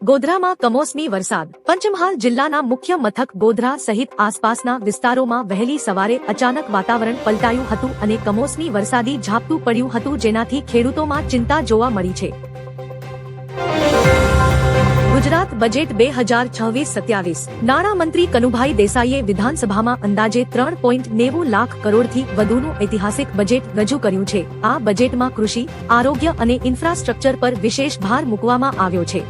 ગોધરામાં કમોસમી વરસાદ. પંચમહાલ જિલ્લાના મુખ્ય મથક ગોધરા સહિત આસપાસના વિસ્તારોમાં વહેલી સવારે અચાનક વાતાવરણ પલટાયું હતું અને કમોસમી વરસાદી ઝાપટું પડ્યું હતું, જેનાથી ખેડૂતોમાં ચિંતા જોવા મળી છે. ગુજરાત બજેટ 2026-27 નાણામંત્રી કનુભાઈ દેસાઈએ વિધાનસભામાં અંદાજે 3.90 લાખ કરોડથી વધુનું ઐતિહાસિક બજેટ રજૂ કર્યું છે. આ બજેટમાં કૃષિ, આરોગ્ય અને ઇન્ફ્રાસ્ટ્રક્ચર પર વિશેષ ભાર મૂકવામાં આવ્યો છે.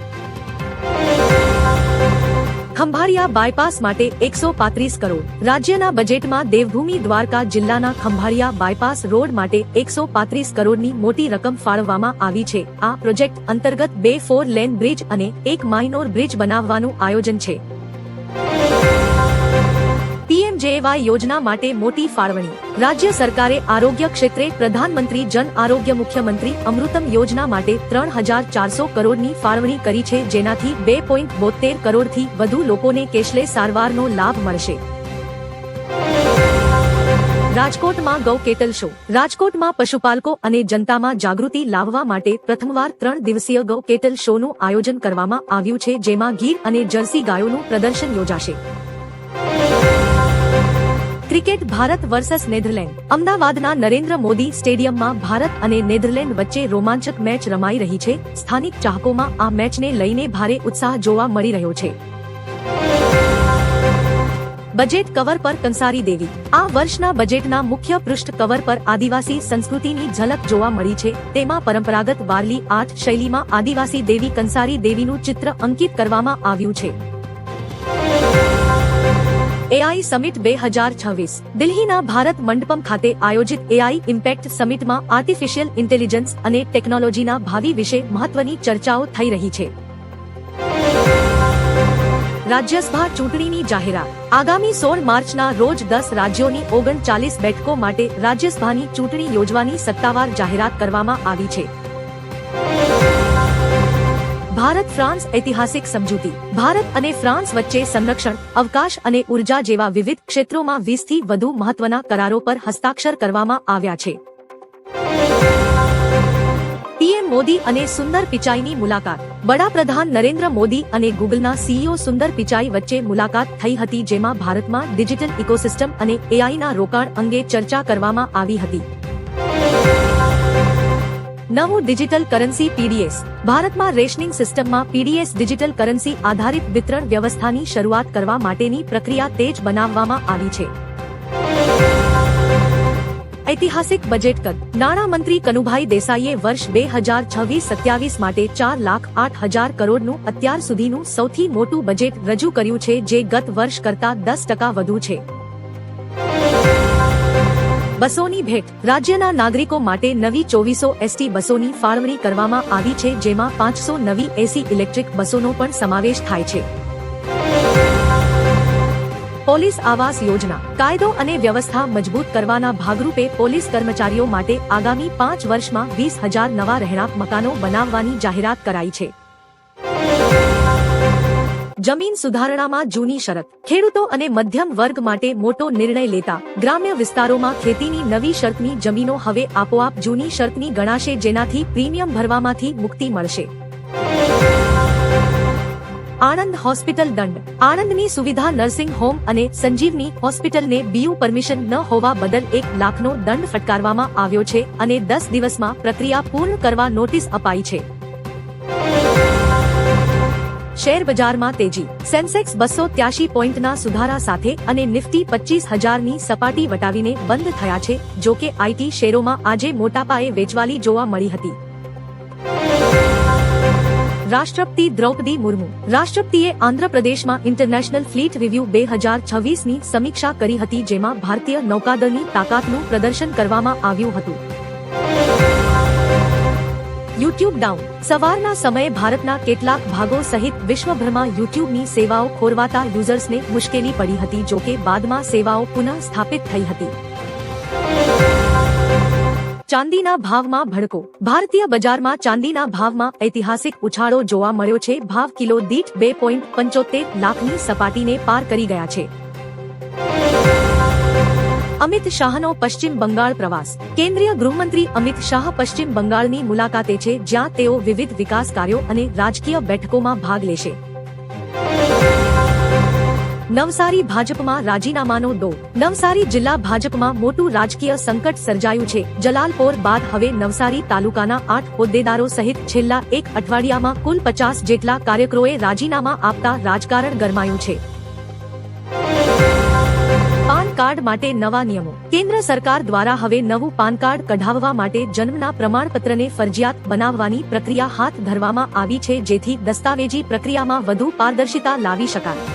ખંભાળિયા બાયપાસ માટે 135 કરોડ. રાજ્યના બજેટમાં દેવભૂમિ દ્વારકા જિલ્લાના ખંભાળિયા બાયપાસ રોડ માટે 135 કરોડની મોટી રકમ ફાળવવામાં આવી છે. આ પ્રોજેક્ટ અંતર્ગત 2 4 લેન બ્રિજ અને 1 માઇનોર બ્રિજ બનાવવાનું આયોજન છે. પીએમજેએવાય યોજના માટે મોટી ફાળવણી. રાજ્ય સરકારે આરોગ્ય ક્ષેત્રે પ્રધાનમંત્રી જન આરોગ્ય મુખ્યમંત્રી અમૃતમ યોજના માટે 3,400 કરોડની ફાળવણી કરી છે, જેનાથી 2.72 કરોડથી વધુ લોકોને કેશલેસ સારવારનો લાભ મળશે. રાજકોટમાં ગૌ કેટલ શો. રાજકોટમાં પશુપાલકો અને જનતામાં જાગૃતિ લાવવા માટે પ્રથમવાર 3 દિવસીય ગૌ કેટલ શોનું આયોજન કરવામાં આવ્યું છે, જેમાં ગીર અને જર્સી ગાયોનું પ્રદર્શન યોજાશે. ક્રિકેટ. Bharat versus Netherland. અમદાવાદના નરેન્દ્ર મોદી સ્ટેડિયમમાં ભારત અને નેધરલેન્ડ વચ્ચે રોમાંચક મેચ રમાઈ રહી છે. સ્થાનિક ચાહકોમાં આ મેચને લઈને ભારે ઉત્સાહ જોવા મળી રહ્યો છે. બજેટ કવર પર કંસારી દેવી. આ વર્ષના બજેટના મુખ્ય પૃષ્ઠ કવર પર આદિવાસી સંસ્કૃતિની ઝલક જોવા મળી છે. તેમાં પરંપરાગત વારલી આર્ટ શૈલીમાં આદિવાસી દેવી કંસારી દેવીનું ચિત્ર અંકિત કરવામાં આવ્યું છે. AI summit 2026. દિલ્હીના ભારત મંડપમ ખાતે આયોજિત એઆઈ ઇમ્પેક્ટ સમિટમાં આર્ટિફિશિયલ ઇન્ટેલિજન્સ અને ટેકનોલોજીના ભાવિ વિશે મહત્વની ચર્ચાઓ થઈ રહી છે. રાજ્યસભા ચૂંટણીની જાહેરાત. આગામી 16 માર્ચના રોજ 10 રાજ્યોની 39 બેઠકો માટે રાજ્યસભાની ચૂંટણી યોજવાની સત્તાવાર જાહેરાત કરવામાં આવી છે. ભારત ફ્રાન્સ ઐતિહાસિક સમજૂતી. ભારત અને ફ્રાન્સ વચ્ચે સંરક્ષણ, અવકાશ અને ઉર્જા જેવા વિવિધ ક્ષેત્રોમાં 20 થી વધુ મહત્વના કરારો પર હસ્તાક્ષર કરવામાં આવ્યા છે. પીએમ મોદી અને સુંદર પિચાઈની મુલાકાત. વડાપ્રધાન નરેન્દ્ર મોદી અને ગૂગલના સીઈઓ સુંદર પિચાઈ વચ્ચે મુલાકાત થઈ હતી, જેમાં ભારતમાં ડિજિટલ ઇકોસિસ્ટમ અને એઆઈના રોકાણ અંગે ચર્ચા કરવામાં આવી હતી. નવું ડિજિટલ કરન્સી પીડીએસ. ભારતમાં રેશનિંગ સિસ્ટમમાં પીડીએસ ડિજિટલ કરન્સી આધારિત વિતરણ વ્યવસ્થાની શરૂઆત કરવા માટેની પ્રક્રિયા તેજ બનાવવામાં આવી છે. ઐતિહાસિક બજેટ કદ. નાણામંત્રી કનુભાઈ દેસાઈએ વર્ષ 2026-27 માટે 4,08,000 કરોડનું અત્યાર સુધીનું સૌથી મોટું બજેટ રજૂ કર્યું છે, જે ગત વર્ષ કરતાં 10% વધુ છે. બસોની ભેટ. રાજ્યના નાગરિકો માટે નવી 2400 એસટી બસોની ફાળવણી કરવામાં આવી છે, જેમાં 500 નવી એસી ઇલેક્ટ્રિક બસોનો પણ સમાવેશ થાય છે. પોલીસ આવાસ યોજના. કાયદો અને વ્યવસ્થા મજબૂત કરવાના ભાગરૂપે પોલીસ કર્મચારીઓ માટે આગામી 5 વર્ષમાં 20,000 નવા રહેણાંક મકાનો બનાવવાની જાહેરાત કરાઈ છે. જમીન સુધારણામાં જૂની શરત. ખેડૂતો અને મધ્યમ વર્ગ માટે મોટો નિર્ણય લેતા ગ્રામ્ય વિસ્તારોમાં ખેતીની નવી શરતની જમીનો હવે આપોઆપ જૂની શરતની ગણાશે, જેનાથી પ્રીમિયમ ભરવામાંથી મુક્તિ મળશે. આણંદ હોસ્પિટલ દંડ. આણંદની સુવિધા નર્સિંગ હોમ અને સંજીવની હોસ્પિટલને બીયુ પરમિશન ન હોવા બદલ 1 લાખનો દંડ ફટકારવામાં આવ્યો છે અને 10 દિવસમાં પ્રક્રિયા પૂર્ણ કરવા નોટિસ અપાઈ છે. શેર બજારમાં તેજી. સેન્સેક્સ 283 પોઈન્ટના સુધારા સાથે અને નિફ્ટી 25,000ની સપાટી વટાવીને બંધ થયા છે. જો કે આઈટી શેરોમાં આજે મોટા પાયે વેચવાલી જોવા મળી હતી. રાષ્ટ્રપતિ દ્રૌપદી મુર્મુ. રાષ્ટ્રપતિએ આંધ્રપ્રદેશમાં ઇન્ટરનેશનલ ફ્લીટ રિવ્યુ 2026ની સમીક્ષા કરી હતી, જેમાં ભારતીય નૌકાદળની તાકાતનું પ્રદર્શન કરવામાં આવ્યું હતું. YouTube down. સવારના સમયે ભારતના કેટલાક ભાગો સહિત વિશ્વભરમાં યુટ્યુબની સેવાઓ ખોરવાતા યુઝર્સને મુશ્કેલી પડી હતી, જોકે બાદમાં સેવાઓ પુનઃ સ્થાપિત થઈ હતી. ચાંદીના ભાવમાં ભડકો. ભારતીય બજારમાં ચાંદીના ભાવમાં ઐતિહાસિક ઉછાળો જોવા મળ્યો છે. ભાવ કિલો દીઠ 2.75 લાખની સપાટીને પાર કરી ગયા છે. અમિત શાહનો પશ્ચિમ બંગાળ પ્રવાસ. કેન્દ્રીય ગૃહમંત્રી અમિત શાહ પશ્ચિમ બંગાળની મુલાકાતે છે, જ્યાં તેઓ વિવિધ વિકાસ કાર્યો અને રાજકીય બેઠકોમાં ભાગ લેશે. નવસારી ભાજપમાં રાજીનામાનો દોર. નવસારી જિલ્લા ભાજપમાં મોટું રાજકીય સંકટ સર્જાયું છે. જલાલપોર બાદ હવે નવસારી તાલુકાના 8 હોદ્દેદારો સહિત છેલ્લા એક અઠવાડિયામાં કુલ 50 જેટલા કાર્યકરોએ રાજીનામા આપતા રાજકારણ ગરમાયું છે. પાન કાર્ડ માટે નવા નિયમો. કેન્દ્ર સરકાર દ્વારા હવે નવું પાન કાર્ડ કઢાવવા માટે જન્મના પ્રમાણપત્રને ફરજિયાત બનાવવાની પ્રક્રિયા હાથ ધરવામાં આવી છે, જેથી દસ્તાવેજી પ્રક્રિયામાં વધુ પારદર્શિતા લાવી શકાય.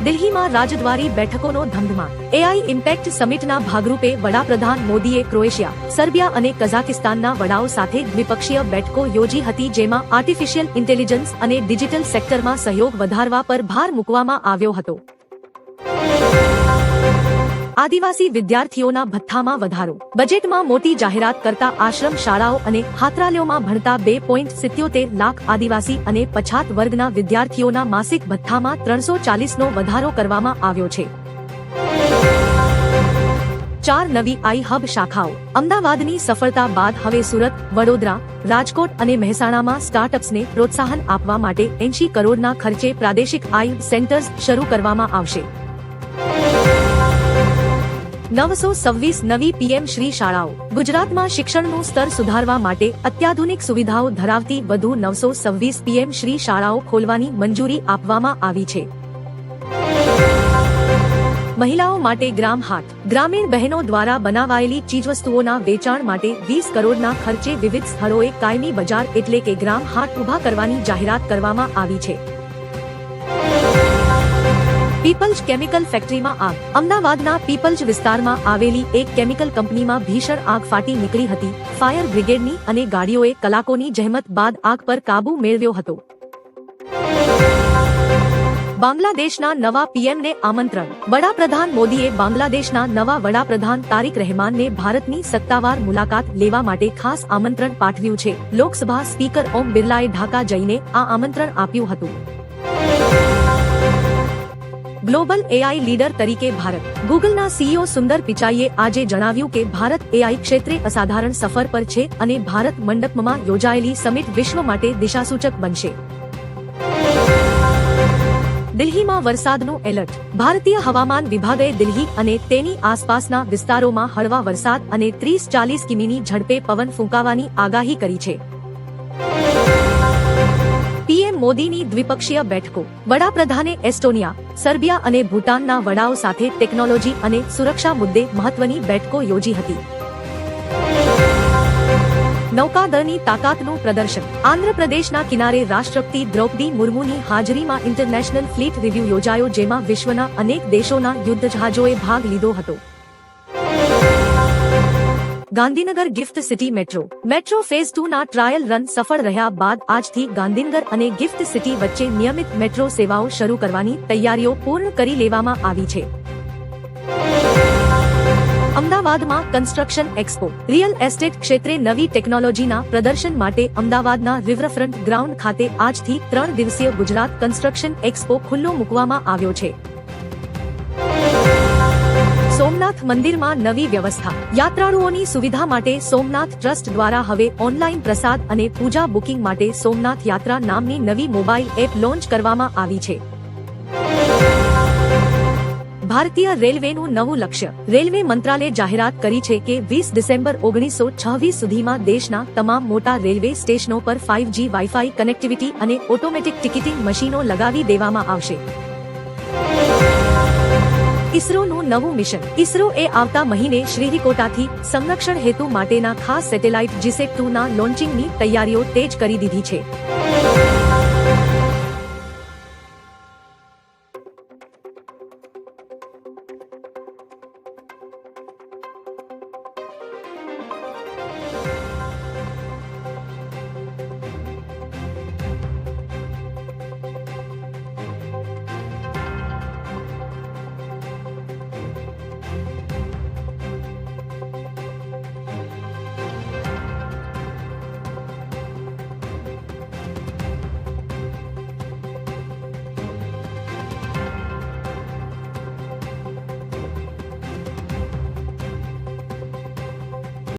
દિલ્હીમાં રાજદ્વારી બેઠકોનો ધમધમાટ. એઆઈ ઇમ્પેક્ટ સમિટના ભાગરૂપે વડાપ્રધાન મોદીએ ક્રોએશિયા, સર્બિયા અને કઝાકિસ્તાનના વડાઓ સાથે દ્વિપક્ષીય બેઠકો યોજી હતી, જેમાં આર્ટિફિશિયલ ઇન્ટેલિજન્સ અને ડિજિટલ સેક્ટરમાં સહયોગ વધારવા પર ભાર મૂકવામાં આવ્યો હતો. આદિવાસી વિદ્યાર્થીઓના ભથ્થામાં વધારો. બજેટમાં મોટી જાહેરાત કરતા આશ્રમ શાળાઓ અને છાત્રાલયોમાં ભણતા 2.77 લાખ આદિવાસી અને પછાત વર્ગના વિદ્યાર્થીઓના માસિક ભથ્થામાં 340નો વધારો કરવામાં આવ્યો છે. 4 નવી આઈ હબ શાખાઓ. અમદાવાદની સફળતા બાદ હવે સુરત, વડોદરા, રાજકોટ અને મહેસાણામાં સ્ટાર્ટઅપ્સને પ્રોત્સાહન આપવા માટે 80 કરોડના ખર્ચે પ્રાદેશિક આઈ સેન્ટર્સ શરૂ કરવામાં આવશે. 926 નવી પીએમ શ્રી શાળાઓ. ગુજરાતમાં શિક્ષણનું સ્તર સુધારવા માટે અત્યાધુનિક સુવિધાઓ ધરાવતી વધુ 926 પીએમ શ્રી શાળાઓ ખોલવાની મંજૂરી આપવામાં આવી છે. મહિલાઓ માટે ગ્રામ હાટ. ગ્રામીણ બહેનો દ્વારા બનાવાયેલી ચીજવસ્તુઓના વેચાણ માટે 20 કરોડના ખર્ચે વિવિધ સ્થળોએ કાયમી બજાર એટલે કે ગ્રામ હાટ ઊભા કરવાની જાહેરાત કરવામાં આવી છે. પીપલ્જ કેમિકલ ફેક્ટરીમાં આગ. અમદાવાદના પીપલ્જ વિસ્તારમાં આવેલી એક કેમિકલ કંપનીમાં ભીષણ આગ ફાટી નીકળી હતી. ફાયર બ્રિગેડની અને ગાડીઓએ કલાકોની જહેમત બાદ આગ પર કાબુ મેળવ્યો હતો. બાંગ્લાદેશના નવા પીએમને આમંત્રણ. વડાપ્રધાન મોદીએ બાંગ્લાદેશના નવા વડાપ્રધાન તારિક રહેમાનને ભારતની સત્તાવાર મુલાકાત લેવા માટે ખાસ આમંત્રણ પાઠવ્યું છે. લોકસભા સ્પીકર ઓમ બિરલાએ ઢાકા જઈને આ આમંત્રણ આપ્યું હતું. ગ્લોબલ એઆઈ લીડર તરીકે ભારત. ગૂગલના સીઈઓ સુંદર પિચાઈએ આજે જણાવ્યું કે ભારત એઆઈ ક્ષેત્રે અસાધારણ સફર પર છે અને ભારત મંડપમાં યોજાયેલી સમિટ વિશ્વ માટે દિશાસૂચક બનશે. દિલ્હીમાં વરસાદનું એલર્ટ. ભારતીય હવામાન વિભાગે દિલ્હી અને તેની આસપાસના વિસ્તારોમાં હળવા વરસાદ અને 30-40 કિમીની ઝડપે પવન ફૂંકાવાની આગાહી કરી છે. પીએમ મોદીની દ્વિપક્ષીય બેઠકો. વડાપ્રધાને એસ્ટોનિયા, સર્બિયા અને ભૂટાનના વડાઓ સાથે ટેકનોલોજી અને સુરક્ષા મુદ્દે મહત્વની બેઠકો યોજી હતી. નૌકાદળની તાકાતનું પ્રદર્શન. આંધ્રપ્રદેશના કિનારે રાષ્ટ્રપતિ દ્રૌપદી મુર્મુની હાજરીમાં ઇન્ટરનેશનલ ફ્લીટ રિવ્યુ યોજાયો, જેમાં વિશ્વના અનેક દેશોના યુદ્ધજહાજોએ ભાગ લીધો હતો. Gandhinagar GIFT City metro. Metro phase 2ના ટ્રાયલ રન સફળ રહ્યા બાદ આજથી ગાંધીનગર અને ગિફ્ટ સિટી વચ્ચે નિયમિત મેટ્રો સેવાઓ શરૂ કરવાની તૈયારીઓ પૂર્ણ કરી લેવામાં આવી છે. અમદાવાદમાં કન્સ્ટ્રક્શન એક્સપો. રિયલ એસ્ટેટ ક્ષેત્રે નવી ટેકનોલોજીના પ્રદર્શન માટે અમદાવાદના રિવરફ્રન્ટ ગ્રાઉન્ડ ખાતે આજથી 3 દિવસીય ગુજરાત કન્સ્ટ્રક્શન એક્સપો ખુલ્લો મૂકવામાં આવ્યો છે. સોમનાથ મંદિરમાં નવી વ્યવસ્થા. યાત્રાળુઓની સુવિધા માટે સોમનાથ ટ્રસ્ટ દ્વારા હવે ઓનલાઈન પ્રસાદ અને પૂજા બુકિંગ માટે સોમનાથ યાત્રા નામની નવી મોબાઈલ એપ લોન્ચ કરવામાં આવી છે. ભારતીય રેલવેનું નવું લક્ષ્ય. રેલવે મંત્રાલયે જાહેરાત કરી છે કે 20 ડિસેમ્બર 1926 સુધીમાં દેશના તમામ મોટા રેલવે સ્ટેશનો પર 5G વાઈફાઈ કનેક્ટિવિટી અને ઓટોમેટિક ટિકિટિંગ મશીનો લગાવી દેવામાં આવશે. ઇસરોનું નવું મિશન. ઇસરોએ આવતા મહિને શ્રીહરિકોટાથી સંરક્ષણ હેતુ માટેના ખાસ સેટેલાઇટ જીસેટ 2ના લોન્ચિંગની તૈયારીઓ તેજ કરી દીધી છે.